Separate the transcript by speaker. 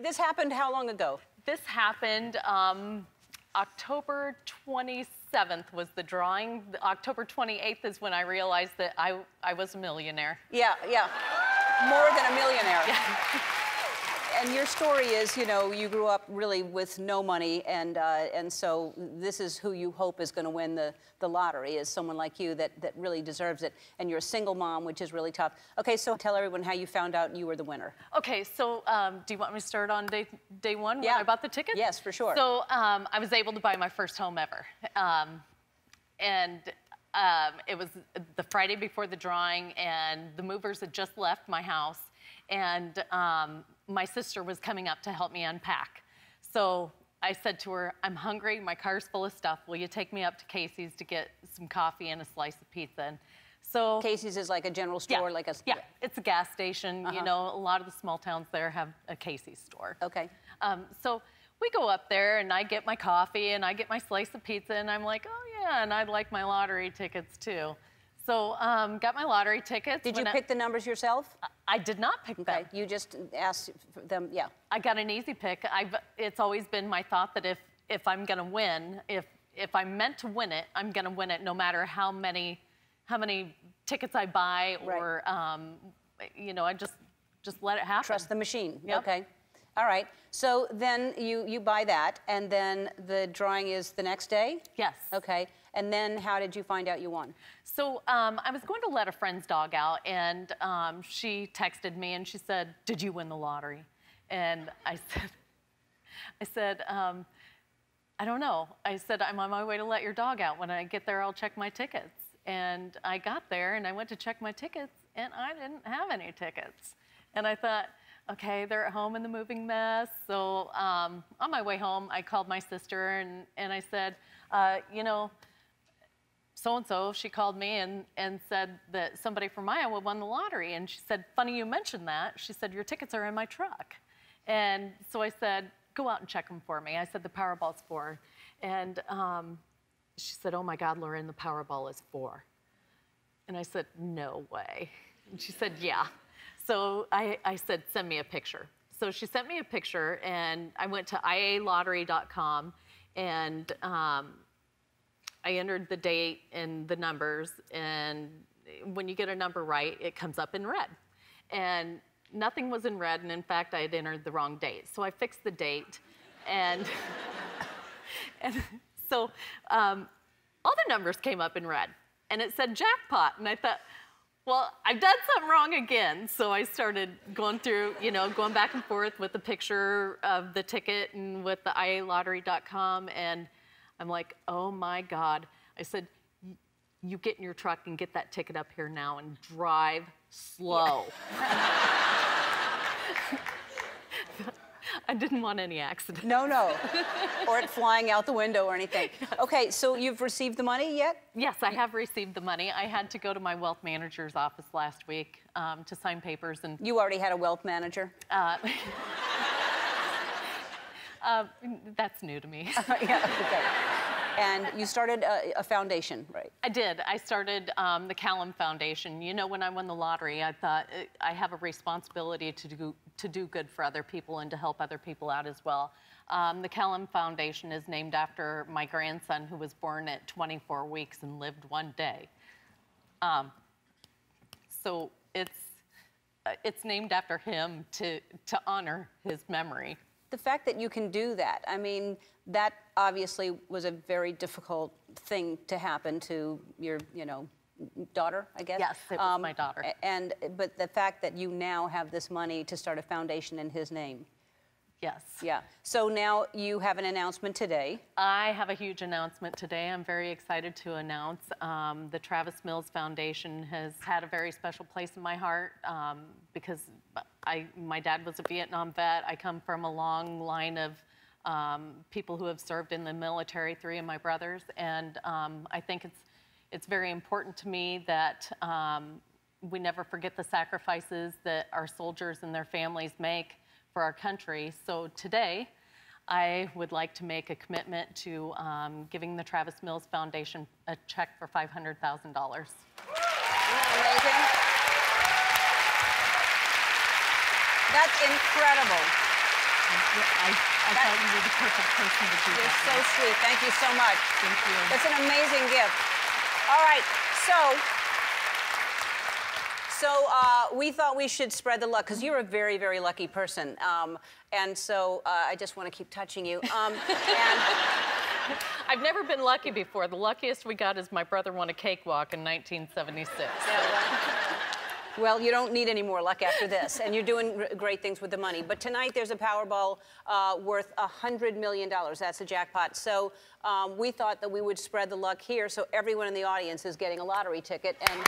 Speaker 1: This happened how long ago?
Speaker 2: This happened October 27th was the drawing. October 28th is when I realized that I was a millionaire.
Speaker 1: Yeah, yeah. More than a millionaire.
Speaker 2: Yeah.
Speaker 1: And your story is, you know, you grew up really with no money, and so this is who you hope is going to win the lottery, is someone like you that really deserves it. And you're a single mom, which is really tough. Okay, so tell everyone how you found out you were the winner.
Speaker 2: Okay, so do you want me to start on day one when I bought the ticket?
Speaker 1: Yes, for sure.
Speaker 2: So I was able to buy my first home ever. It was the Friday before the drawing, and the movers had just left my house, and my sister was coming up to help me unpack. So I said to her, I'm hungry, my car's full of stuff. Will you take me up to Casey's to get some coffee and a slice of pizza? And so
Speaker 1: Casey's is like a general store, like a...
Speaker 2: Yeah, it's a gas station. You know, a lot of the small towns there have a Casey's store.
Speaker 1: Okay.
Speaker 2: So we go up there, and I get my coffee, and I get my slice of pizza, and I'm like, oh yeah, and I'd like my lottery tickets too. So got my lottery tickets.
Speaker 1: Did you pick the numbers yourself?
Speaker 2: I did not pick them.
Speaker 1: You just asked them, yeah.
Speaker 2: I got an easy pick. It's always been my thought that if I'm gonna win, if I'm meant to win it, I'm gonna win it no matter how many tickets I buy, or you know, I just let it happen.
Speaker 1: Trust the machine.
Speaker 2: Yep.
Speaker 1: Okay. All right. So then you buy that, and then the drawing is the next day?
Speaker 2: Yes.
Speaker 1: Okay. And then how did you find out you won?
Speaker 2: So I was going to let a friend's dog out, and she texted me, and she said, did you win the lottery? And I said, I don't know. I said, I'm on my way to let your dog out. When I get there, I'll check my tickets. And I got there, and I went to check my tickets, and I didn't have any tickets. And I thought, okay, they're at home in the moving mess. So on my way home, I called my sister, and I said, you know, so-and-so, she called me and said that somebody from Iowa won the lottery. And she said, funny you mentioned that. She said, your tickets are in my truck. And so I said, go out and check them for me. I said, the Powerball's 4. And she said, oh my God, Lerynne, the Powerball is 4. And I said, no way. And she said, yeah. So I said, send me a picture. So she sent me a picture, and I went to ialottery.com, and I entered the date and the numbers, and when you get a number right, it comes up in red. And nothing was in red, and in fact, I had entered the wrong date. So I fixed the date, and, so all the numbers came up in red, and it said jackpot, and I thought, well, I've done something wrong again. So I started going through, you know, going back and forth with the picture of the ticket and with the ialottery.com, and I'm like, oh my God. I said, you get in your truck and get that ticket up here now and drive slow. I didn't want any accident.
Speaker 1: No, no. Or it flying out the window or anything. Yes. Okay, so you've received the money yet?
Speaker 2: Yes, I have received the money. I had to go to my wealth manager's office last week to sign papers. And
Speaker 1: you already had a wealth manager?
Speaker 2: That's new to me.
Speaker 1: Yeah, okay. And you started a foundation, right?
Speaker 2: I did. I started the Callum Foundation. You know, when I won the lottery, I thought I have a responsibility to do good for other people and to help other people out as well. The Callum Foundation is named after my grandson, who was born at 24 weeks and lived 1 day. So it's named after him to honor his memory.
Speaker 1: The fact that you can do that, I mean, that obviously was a very difficult thing to happen to your, you know, daughter, I guess?
Speaker 2: Yes, it was my daughter.
Speaker 1: But the fact that you now have this money to start a foundation in his name.
Speaker 2: Yes.
Speaker 1: Yeah. So now you have an announcement today.
Speaker 2: I have a huge announcement today. I'm very excited to announce the Travis Mills Foundation has had a very special place in my heart because my dad was a Vietnam vet. I come from a long line of people who have served in the military, 3 of my brothers, and I think it's very important to me that we never forget the sacrifices that our soldiers and their families make for our country. So today, I would like to make a commitment to giving the Travis Mills Foundation a check for $500,000.
Speaker 1: Amazing. That's incredible.
Speaker 2: I thought you were the perfect person to do
Speaker 1: You're
Speaker 2: that.
Speaker 1: so sweet. Thank you so much.
Speaker 2: Thank you.
Speaker 1: That's an amazing gift. All right, so we thought we should spread the luck, because you're a very, very lucky person. And so I just want to keep touching you.
Speaker 2: I've never been lucky before. The luckiest we got is my brother won a cakewalk in 1976.
Speaker 1: Well, you don't need any more luck after this, and you're doing great things with the money. But tonight there's a Powerball worth $100 million. That's the jackpot. So we thought that we would spread the luck here, so everyone in the audience is getting a lottery ticket. And